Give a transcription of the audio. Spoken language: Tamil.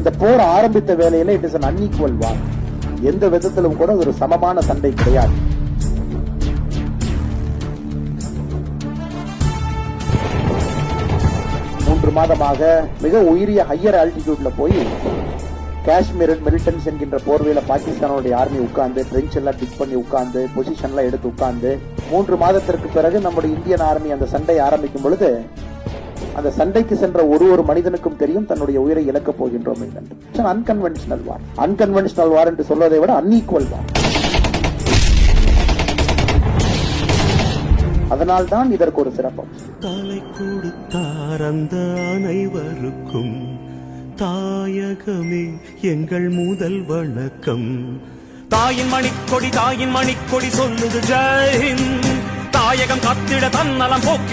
இந்த போர் ஆரம்பித்த வேலையில it is an unequal war. எந்த விதத்திலும் கூட ஒரு சமமான சண்டை கிடையாது. மூன்று மாதமாக மிக உயரிய ஹையர் ஆல்டிடியூட்ல போய் காஷ்மீர் மிலிட்டன்ஸ் என்கின்ற போர்வையில பாகிஸ்தானுடைய ஆர்மி உட்கார்ந்து ட்ரெஞ்ச் எல்லாம் டிக் பண்ணி உட்கார்ந்து பொசிஷன் எல்லாம் எடுத்து உட்கார்ந்து 3 மாதத்திற்கு பிறகு நம்முடைய இந்தியன் ஆர்மி அந்த சண்டை ஆரம்பிக்கும் பொழுது அந்த சண்டைக்கு சென்ற ஒரு மனிதனுக்கும் தெரியும் தன்னுடைய உயிரை இழக்கப் போகின்றோம் என்று. அன்கன்வென்ஷனல் வார். அன்கன்வென்ஷனல் வார் என்று சொல்வதை விட அன்ஈக்குவல் வார். அதனால்தான் இதற்கு ஒரு சிறப்பு. தலை கொடுத்தார் அந்த அனைவருக்கும் தாயகமே எங்கள் முதல் வணக்கம். தாயின் மணிக்கொடி சொல்லுது ஜெய் ஹிந்த். தாயகம் காத்திட தன்னலம் போக்கி